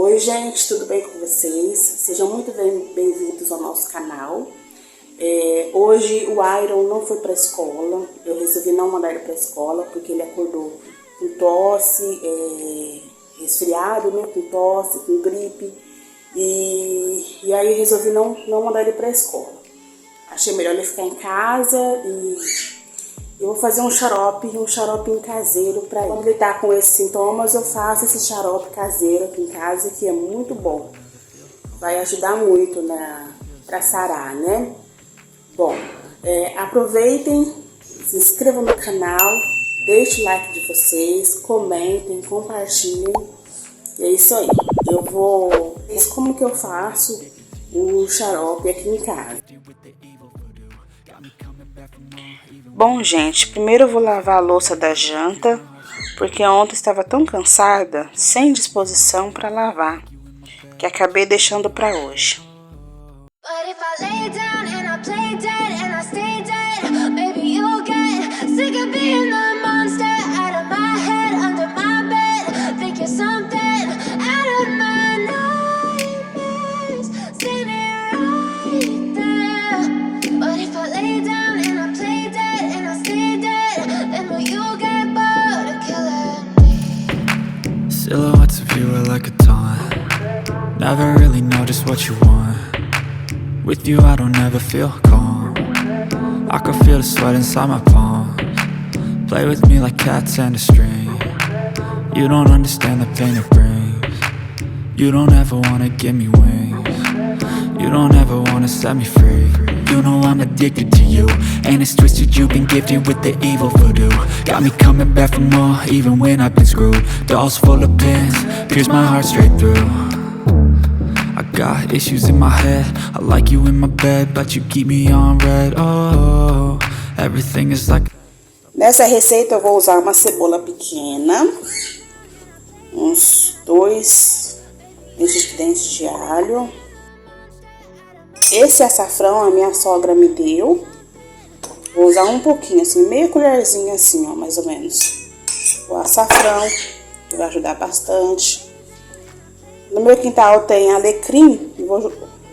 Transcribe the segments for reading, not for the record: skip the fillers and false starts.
Oi gente, tudo bem com vocês? Sejam muito bem-vindos ao nosso canal. Hoje o Iron não foi para a escola, eu resolvi não mandar ele para a escola porque ele acordou com tosse, resfriado, né? Com tosse, com gripe, e aí eu resolvi não mandar ele para a escola. Achei melhor ele ficar em casa e eu vou fazer um xarope caseiro para ele. Quando ele tá com esses sintomas, eu faço esse xarope caseiro aqui em casa, que é muito bom. Vai ajudar muito para sarar, né? Bom, aproveitem, se inscrevam no canal, deixem o like de vocês, comentem, compartilhem. E é isso aí. Eu vou ver como que eu faço o xarope aqui em casa. Bom, gente, primeiro eu vou lavar a louça da janta, porque ontem estava tão cansada, sem disposição para lavar, que acabei deixando para hoje. Silhouettes of you are like a taunt. Never really know just what you want. With you I don't ever feel calm. I can feel the sweat inside my palms. Play with me like cats and a string. You don't understand the pain it brings. You don't ever wanna give me wings. You don't ever wanna set me free. You know I'm addicted to you, and it's twisted, you've been gifted with the evil voodoo. Got me coming back for more, even when I've been screwed. Dolls full of pins, pierce my heart straight through. I got issues in my head, I like you in my bed, but you keep me on red. Oh, everything is like... Nessa receita eu vou usar uma cebola pequena, uns 2 dentes de alho. Esse açafrão a minha sogra me deu. Vou usar um pouquinho, assim, meia colherzinha assim, ó, mais ou menos. O açafrão, que vai ajudar bastante. No meu quintal tem alecrim,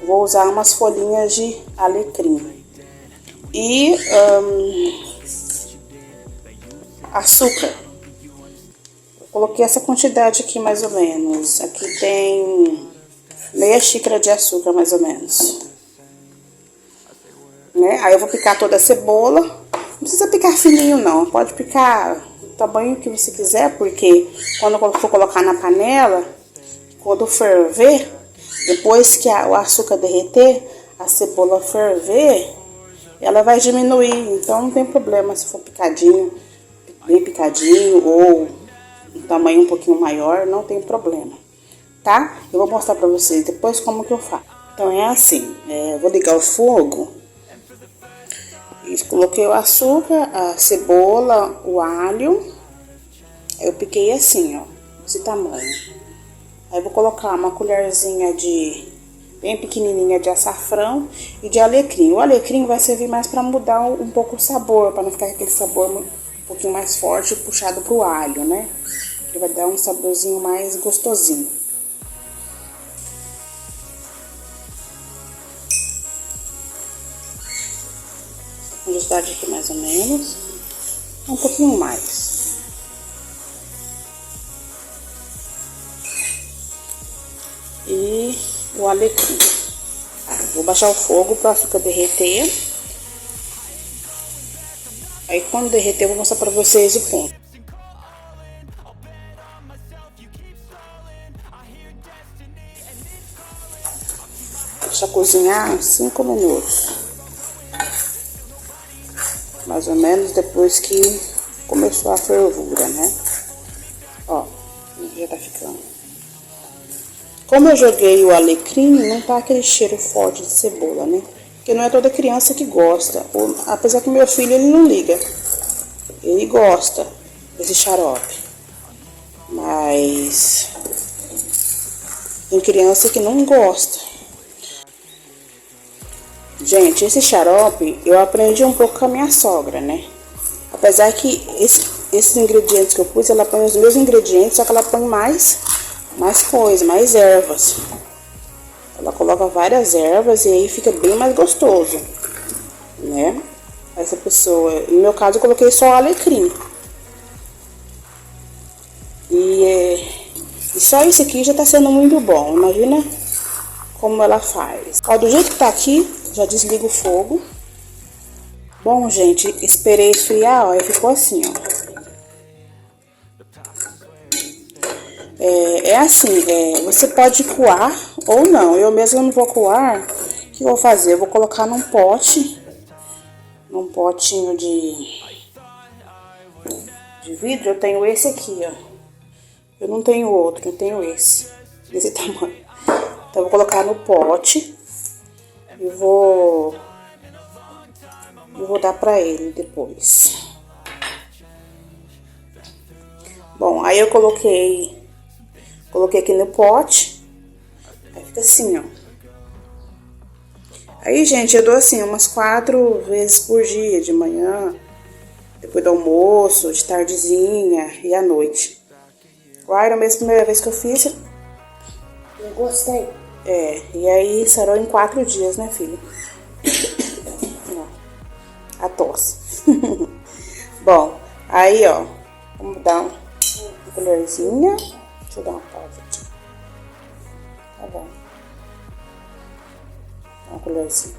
vou usar umas folhinhas de alecrim. E açúcar. Eu coloquei essa quantidade aqui mais ou menos. Aqui tem meia xícara de açúcar mais ou menos. Né? Aí eu vou picar toda a cebola. Não precisa picar fininho não, pode picar do tamanho que você quiser, porque quando eu for colocar na panela, quando ferver, depois que o açúcar derreter, a cebola ferver, ela vai diminuir, então não tem problema se for picadinho, bem picadinho, ou um tamanho um pouquinho maior, não tem problema, tá? Eu vou mostrar pra vocês depois como que eu faço. Então é assim, vou ligar o fogo. Coloquei o açúcar, a cebola, o alho. Eu piquei assim, ó, desse tamanho. Aí vou colocar uma colherzinha bem pequenininha de açafrão e de alecrim. O alecrim vai servir mais para mudar um pouco o sabor, para não ficar aquele sabor um pouquinho mais forte e puxado pro alho, né? Ele vai dar um saborzinho mais gostosinho. Quantidade aqui mais ou menos, um pouquinho mais. E o alecrim. Vou baixar o fogo para o açúcar derreter. Aí quando derreter eu vou mostrar para vocês o ponto. Deixa cozinhar uns 5 minutos. Mais ou menos depois que começou a fervura, né? Ó, já tá ficando. Como eu joguei o alecrim, não tá aquele cheiro forte de cebola, né? Porque não é toda criança que gosta. Apesar que meu filho, ele não liga. Ele gosta desse xarope. Mas tem criança que não gosta. Gente, esse xarope eu aprendi um pouco com a minha sogra, né? Apesar que esses ingredientes que eu pus, ela põe os meus ingredientes, só que ela põe mais mais coisa, mais ervas. Ela coloca várias ervas e aí fica bem mais gostoso, né? Essa pessoa, no meu caso eu coloquei só alecrim. E só isso aqui já tá sendo muito bom. Imagina como ela faz. Ó, do jeito que tá aqui, já desligo o fogo. Bom, gente, esperei esfriar, ó, e ficou assim, ó. É assim, você pode coar ou não. Eu mesmo não vou coar. O que eu vou fazer? Eu vou colocar num pote. Num potinho de vidro. Eu tenho esse aqui, ó. Eu não tenho outro, eu tenho esse. Desse tamanho. Então, eu vou colocar no pote. E vou dar pra ele depois. Bom, aí eu coloquei aqui no pote. Aí fica assim, ó. Aí, gente, eu dou assim umas 4 vezes por dia, de manhã, depois do almoço, de tardezinha e à noite. O Iron, mesmo a primeira vez que eu fiz, eu gostei. E aí sarou em 4 dias, né, filho? A tosse. Bom, aí, ó, vamos dar uma colherzinha. Deixa eu dar uma pausa aqui. Tá bom. Uma colherzinha.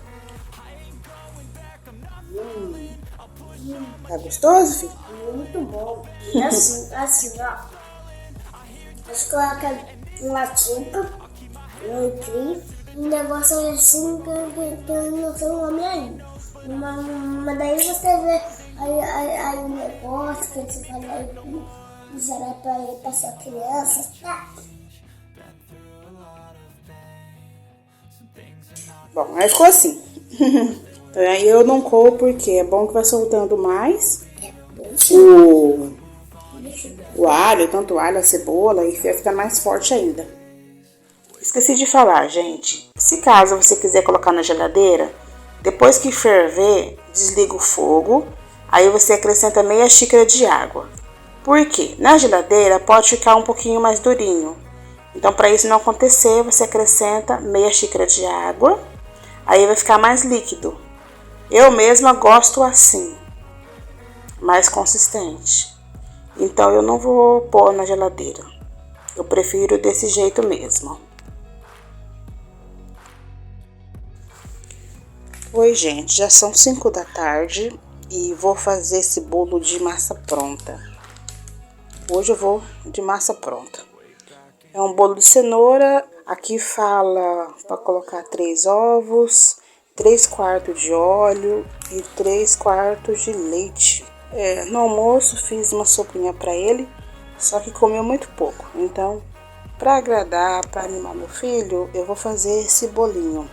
Tá gostoso, filho? Muito bom. E assim, ó. Você coloca um açúcar, um alecrim, um negócio assim que eu não sei o nome ainda. Mas daí você vê aí o negócio que você fala aí, já era pra sua criança, tá? Bom, aí ficou assim. Então, aí eu não coo porque é bom que vai soltando mais o alho, tanto o alho, a cebola, e vai ficar mais forte ainda. Esqueci de falar, gente. Se caso você quiser colocar na geladeira, depois que ferver, desliga o fogo. Aí você acrescenta meia xícara de água. Por quê? Na geladeira pode ficar um pouquinho mais durinho. Então, para isso não acontecer, você acrescenta meia xícara de água. Aí vai ficar mais líquido. Eu mesma gosto assim, mais consistente. Então, eu não vou pôr na geladeira. Eu prefiro desse jeito mesmo. Oi, gente, já são 5 da tarde e vou fazer esse bolo de massa pronta. Hoje eu vou de massa pronta. É um bolo de cenoura. Aqui fala para colocar 3 ovos, 3 quartos de óleo e 3 quartos de leite. No almoço fiz uma sopinha para ele, só que comeu muito pouco. Então, para agradar, para animar meu filho, eu vou fazer esse bolinho.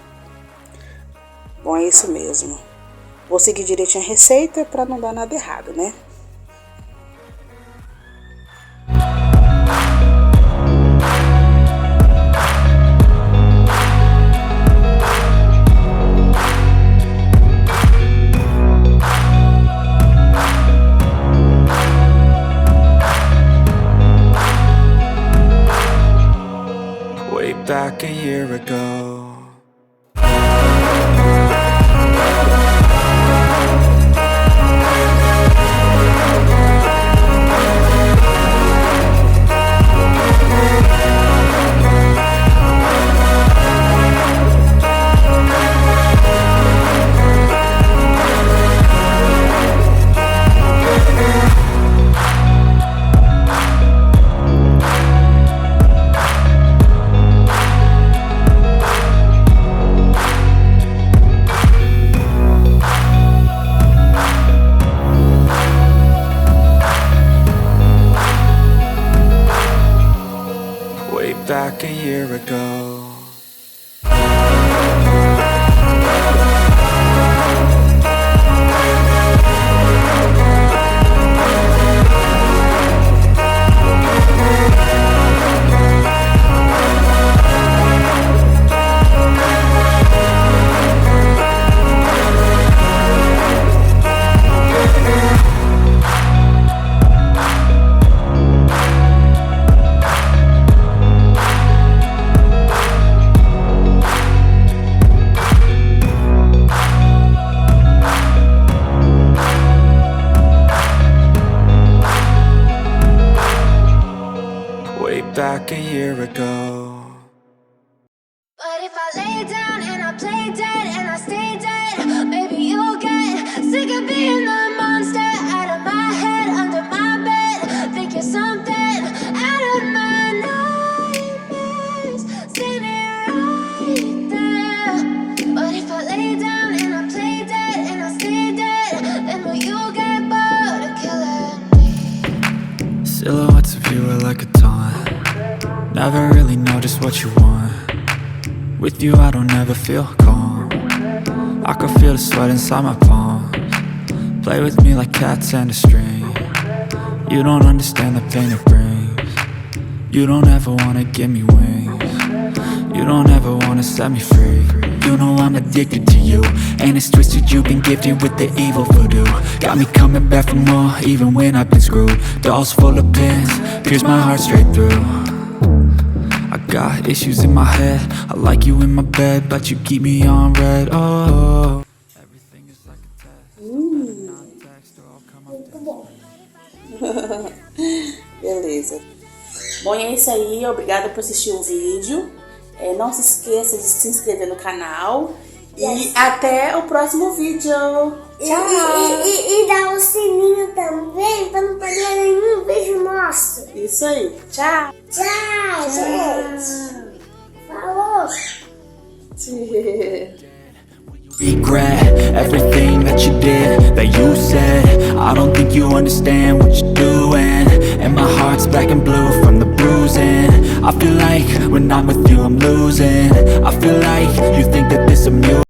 Bom, é isso mesmo. Vou seguir direitinho a receita para não dar nada errado, né? Way back a year ago, back a year ago. never really know just what you want. With you I don't ever feel calm. I can feel the sweat inside my palms. Play with me like cats and a string. You don't understand the pain it brings. You don't ever wanna give me wings. You don't ever wanna set me free. You know I'm addicted to you, and it's twisted, you've been gifted with the evil voodoo. Got me coming back for more, even when I've been screwed. Dolls full of pins, pierce my heart straight through. I got issues in my head, I like you in my bed, but you keep me on red, oh. Everything is like a test. Not text or I'll come up Muito bom. Beleza. Bom, é isso aí. Obrigada por assistir o vídeo. Não se esqueça de se inscrever no canal. E até o próximo vídeo. Tchau! E dá o sininho também para não perder nenhum vídeo nosso. Isso aí. Tchau! Tchau, gente! Falou! regret everything that you did, that you said. I don't think you understand what you're doing, and my heart's black and blue from the bruising. I feel like when I'm with you I'm losing. I feel like you think that this amusing.